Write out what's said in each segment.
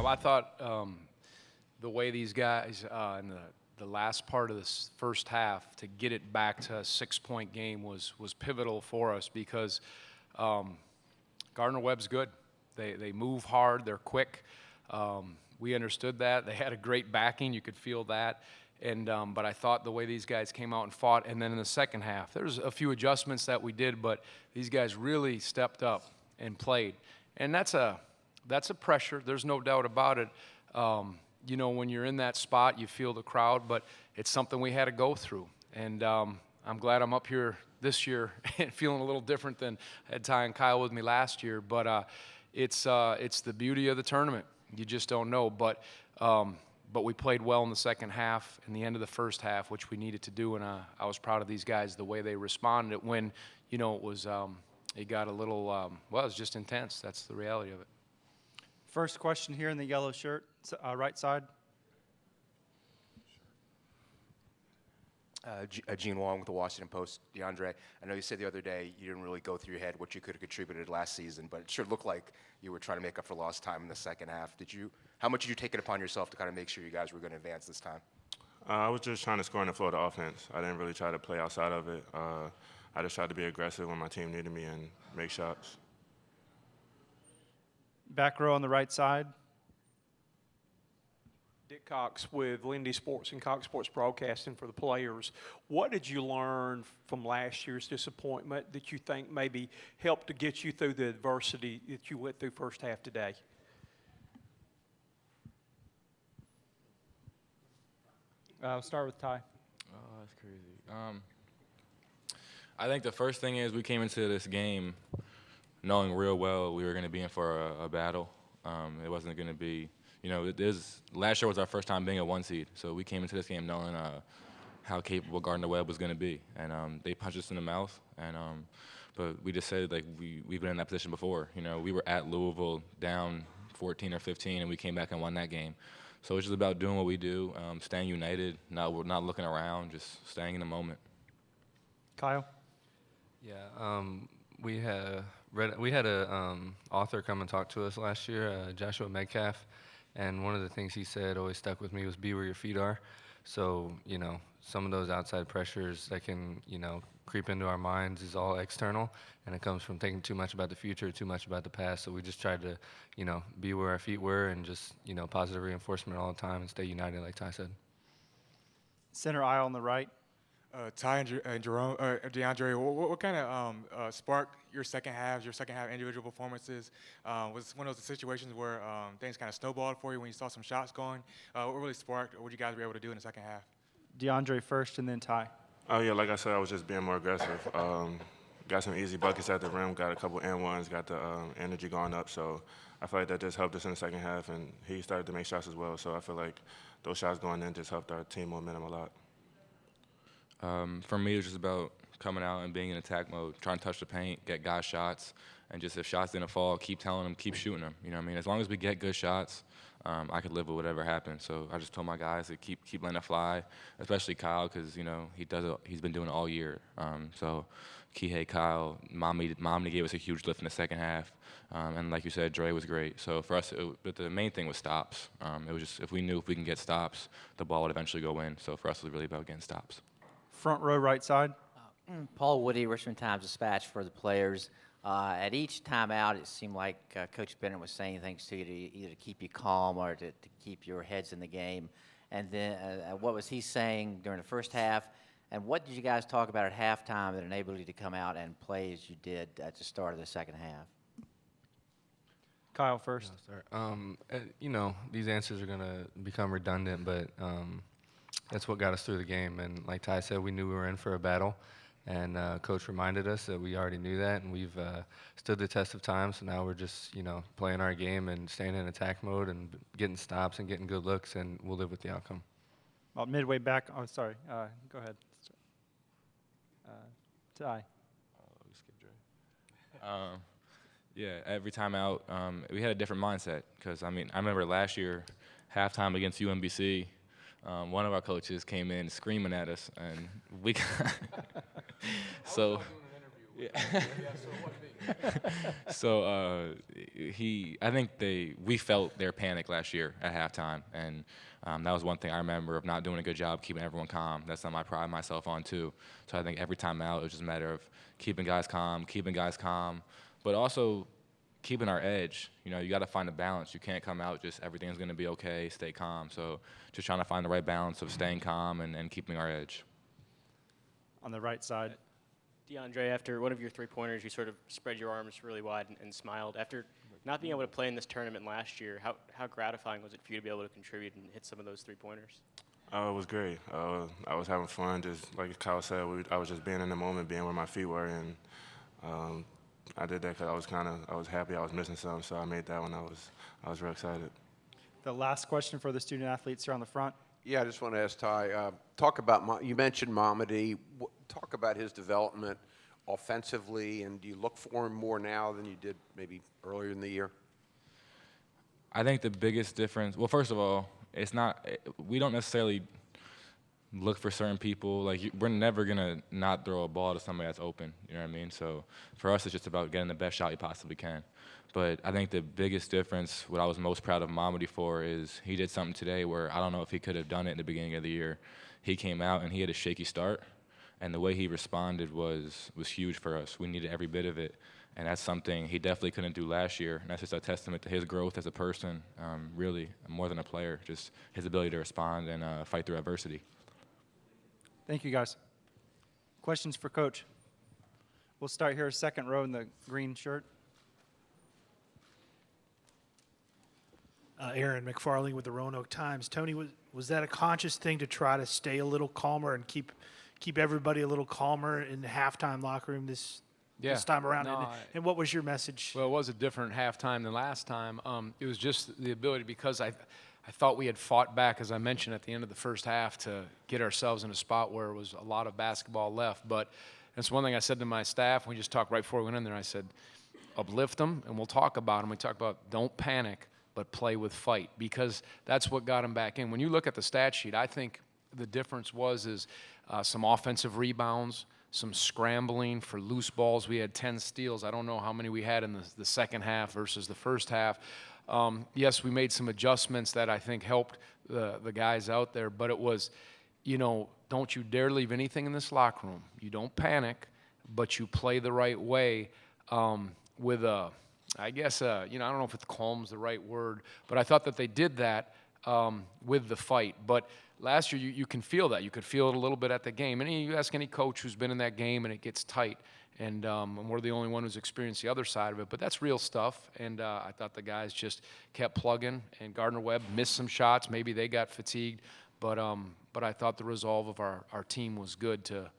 I thought the way these guys in the last part of this first half to get it back to a 6-point game was pivotal for us because Gardner-Webb's good. They move hard. They're quick. We understood that. They had a great backing. You could feel that. But I thought the way these guys came out and fought, and then in the second half, there's a few adjustments that we did, but these guys really stepped up and played. And that's a pressure. There's no doubt about it. You know, when you're in that spot, you feel the crowd, but it's something we had to go through. And I'm glad I'm up here this year and feeling a little different than I had Ty and Kyle with me last year. But it's the beauty of the tournament. You just don't know. But we played well in the second half and the end of the first half, which we needed to do. And I was proud of these guys, the way they responded when, you know, it got a little, well, it was just intense. That's the reality of it. First question here in the yellow shirt, right side. Gene Wong with the Washington Post. DeAndre, I know you said the other day you didn't really go through your head what you could have contributed last season, but it sure looked like you were trying to make up for lost time in the second half. How much did you take it upon yourself to kind of make sure you guys were going to advance this time? I was just trying to score in the flow of the offense. I didn't really try to play outside of it. I just tried to be aggressive when my team needed me and make shots. Back row on the right side. Dick Cox with Lindy Sports and Cox Sports Broadcasting for the players. What did you learn from last year's disappointment that you think maybe helped to get you through the adversity that you went through first half today? I'll start with Ty. Oh, that's crazy. I think the first thing is we came into this game knowing real well we were going to be in for a battle. It wasn't going to be, you know, last year was our first time being a 1 seed, so we came into this game knowing how capable Gardner-Webb was going to be, and they punched us in the mouth. But we just said, like, we've been in that position before. You know, we were at Louisville down 14 or 15, and we came back and won that game. So it's just about doing what we do, staying united, not looking around, just staying in the moment. Kyle. Yeah, we had a author come and talk to us last year, Joshua Metcalf, and one of the things he said always stuck with me was be where your feet are. So, you know, some of those outside pressures that can, you know, creep into our minds is all external, and it comes from thinking too much about the future, too much about the past. So we just tried to, you know, be where our feet were and just, you know, positive reinforcement all the time and stay united, like Ty said. Center aisle on the right. Ty and Jerome, DeAndre, what kind of sparked your second half individual performances? Was one of those situations where things kind of snowballed for you when you saw some shots going? What really sparked what you guys were able to do in the second half? DeAndre first and then Ty. Oh, yeah, like I said, I was just being more aggressive. Got some easy buckets at the rim, got a couple and-ones, got the energy going up. So I feel like that just helped us in the second half, and he started to make shots as well. So I feel like those shots going in just helped our team momentum a lot. For me, it was just about coming out and being in attack mode, trying to touch the paint, get guys shots, and just if shots didn't fall, keep telling them, keep shooting them. You know what I mean? As long as we get good shots, I could live with whatever happens. So I just told my guys to keep letting it fly, especially Kyle, because, you know, he's been doing it all year. So Kihei, Kyle, Momney gave us a huge lift in the second half. And like you said, Dre was great. So for us, but the main thing was stops. It was just if we knew if we can get stops, the ball would eventually go in. So for us, it was really about getting stops. Front row right side. Paul Woody, Richmond Times-Dispatch for the players. At each timeout, it seemed like Coach Bennett was saying things to you to either keep you calm or to keep your heads in the game. And then what was he saying during the first half? And what did you guys talk about at halftime that enabled you to come out and play as you did at the start of the second half? Kyle first. You know, these answers are going to become redundant, but that's what got us through the game. And like Ty said, we knew we were in for a battle. And Coach reminded us that we already knew that, and we've stood the test of time. So now we're just, you know, playing our game and staying in attack mode and getting stops and getting good looks, and we'll live with the outcome. About midway back. Oh, sorry. Go ahead. Ty. We skipped Dre. Yeah, every time out, we had a different mindset. Because, I mean, I remember last year, halftime against UMBC, one of our coaches came in screaming at us, and we got so yeah. So I think we felt their panic last year at halftime, and that was one thing I remember of not doing a good job keeping everyone calm. That's something I pride myself on too. So I think every time out, it was just a matter of keeping guys calm, but also keeping our edge. You know, you got to find a balance. You can't come out just everything's going to be okay, stay calm. So just trying to find the right balance of staying calm and keeping our edge. On the right side. DeAndre, after one of your three-pointers, you sort of spread your arms really wide and smiled. After not being able to play in this tournament last year, how gratifying was it for you to be able to contribute and hit some of those three-pointers? It was great. I was having fun, just like Kyle said. I was just being in the moment, being where my feet were, and I did that because I was happy I was missing something, so I made that one. I was real excited. The last question for the student athletes here on the front. Yeah, I just want to ask Ty, talk about, you mentioned Mamadi. Talk about his development offensively, and do you look for him more now than you did maybe earlier in the year? I think the biggest difference, well, first of all, we don't necessarily look for certain people. Like, we're never going to not throw a ball to somebody that's open, you know what I mean? So for us, it's just about getting the best shot you possibly can. But I think the biggest difference, what I was most proud of Mamadi for, is he did something today where I don't know if he could have done it in the beginning of the year. He came out and he had a shaky start, and the way he responded was huge for us. We needed every bit of it, and that's something he definitely couldn't do last year. And that's just a testament to his growth as a person, really, more than a player, just his ability to respond and fight through adversity. Thank you, guys. Questions for Coach? We'll start here, second row in the green shirt. Aaron McFarling with the Roanoke Times. Tony, was that a conscious thing to try to stay a little calmer and keep everybody a little calmer in the halftime locker room this time around? No, and what was your message? Well, it was a different halftime than last time. It was just the ability, because I thought we had fought back, as I mentioned, at the end of the first half to get ourselves in a spot where there was a lot of basketball left. But that's one thing I said to my staff. We just talked right before we went in there. I said, uplift them, and we'll talk about them. We talked about don't panic, but play with fight, because that's what got them back in. When you look at the stat sheet, I think the difference was some offensive rebounds, some scrambling for loose balls. We had 10 steals. I don't know how many we had in the second half versus the first half. Yes, we made some adjustments that I think helped the guys out there, but it was, don't you dare leave anything in this locker room. You don't panic, but you play the right way with a, I guess, I don't know if it's calm's the right word, but I thought that they did that with the fight. But last year, you can feel that. You could feel it a little bit at the game. And you ask any coach who's been in that game and it gets tight, and we're the only one who's experienced the other side of it. But that's real stuff, and I thought the guys just kept plugging, and Gardner-Webb missed some shots. Maybe they got fatigued, but I thought the resolve of our team was good to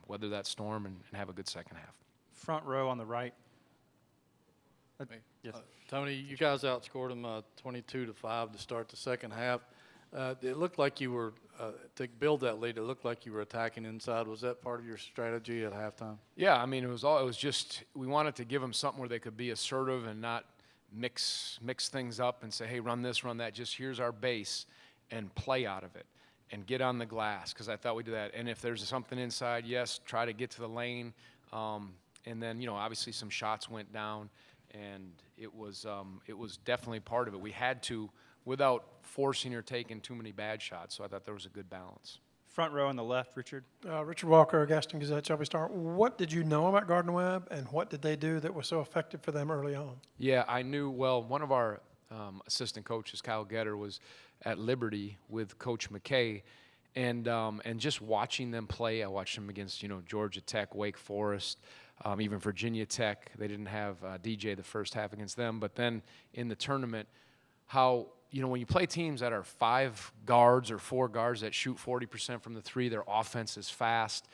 weather that storm and have a good second half. Front row on the right. Yes. Tony, you guys outscored them 22-5 to start the second half. It looked like you were, to build that lead, it looked like you were attacking inside. Was that part of your strategy at halftime? Yeah, I mean, it was just, we wanted to give them something where they could be assertive and not mix things up and say, hey, run this, run that. Just here's our base, and play out of it and get on the glass, because I thought we did that. And if there's something inside, yes, try to get to the lane. And then, obviously some shots went down. And it was definitely part of it. We had to, without forcing or taking too many bad shots. So I thought there was a good balance. Front row on the left, Richard. Richard Walker, Gaston Gazette, Shelby Star. What did you know about Gardner-Webb, and what did they do that was so effective for them early on? Yeah, I knew, well, one of our assistant coaches, Kyle Getter, was at Liberty with Coach McKay. And just watching them play, I watched them against, Georgia Tech, Wake Forest, even Virginia Tech. They didn't have DJ the first half against them. But then in the tournament, how, when you play teams that are 5 guards or 4 guards that shoot 40% from the three, their offense is fast.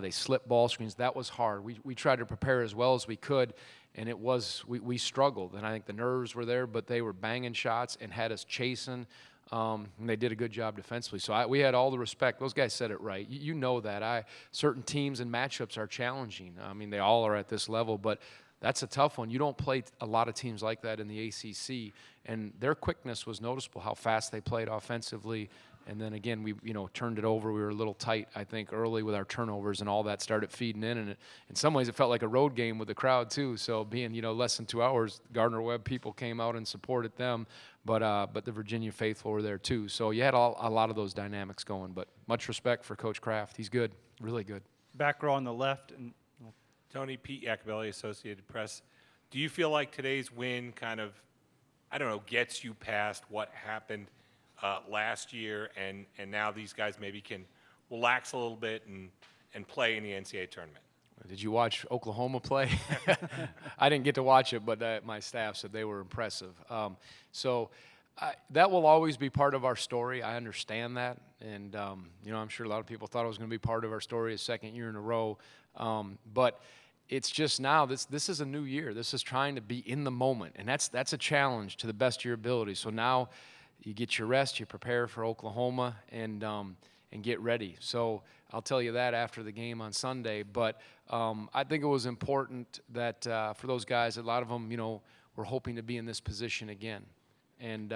They slip ball screens. That was hard. We tried to prepare as well as we could, and it was, we struggled. And I think the nerves were there, but they were banging shots and had us chasing. And they did a good job defensively. So we had all the respect. Those guys said it right. You know that. Certain teams and matchups are challenging. I mean, they all are at this level, but that's a tough one. You don't play a lot of teams like that in the ACC, and their quickness was noticeable, how fast they played offensively, And then again, we turned it over. We were a little tight, I think, early with our turnovers, and all that started feeding in. And in some ways, it felt like a road game with the crowd too. So being less than 2 hours, Gardner-Webb people came out and supported them, but the Virginia faithful were there too. So you had a lot of those dynamics going. But much respect for Coach Kraft. He's good, really good. Back row on the left. And Tony, Pete Iacobelli, Associated Press. Do you feel like today's win kind of, I don't know, gets you past what happened last year, and now these guys maybe can relax a little bit and play in the NCAA tournament? Did you watch Oklahoma play? I didn't get to watch it, but my staff said they were impressive. That will always be part of our story. I understand that, and I'm sure a lot of people thought it was going to be part of our story a second year in a row. But it's just now, this is a new year. This is trying to be in the moment, and that's a challenge to the best of your ability. So now you get your rest, you prepare for Oklahoma, and get ready. So I'll tell you that after the game on Sunday. But I think it was important that for those guys, a lot of them, were hoping to be in this position again. And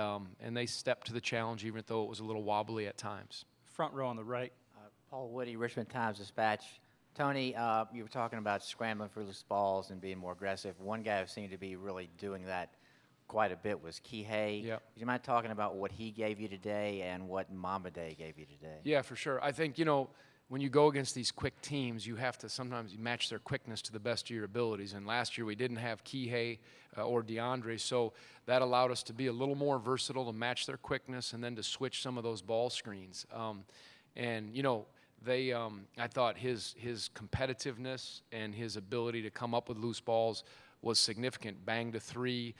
they stepped to the challenge, even though it was a little wobbly at times. front row on the right. Paul Woody, Richmond Times-Dispatch. Tony, you were talking about scrambling for loose balls and being more aggressive. One guy who seemed to be really doing that quite a bit was Kihei. Yep. Would you mind talking about what he gave you today and what Mamba Day gave you today? Yeah, for sure. I think, when you go against these quick teams, you have to sometimes match their quickness to the best of your abilities. And last year we didn't have Kihei or DeAndre, so that allowed us to be a little more versatile to match their quickness and then to switch some of those ball screens. I thought his competitiveness and his ability to come up with loose balls was significant. Banged a three,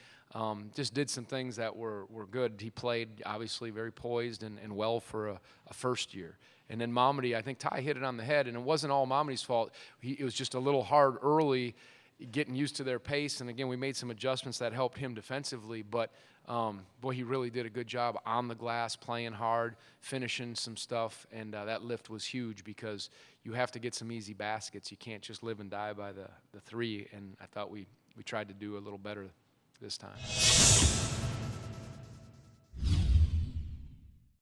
just did some things that were good. He played obviously very poised and well for a first year. And then Mamadi, I think Ty hit it on the head, and it wasn't all Mamadi's fault. It was just a little hard early getting used to their pace, and again, we made some adjustments that helped him defensively, but boy, he really did a good job on the glass, playing hard, finishing some stuff, and that lift was huge because you have to get some easy baskets. You can't just live and die by the three, and I thought we tried to do a little better this time.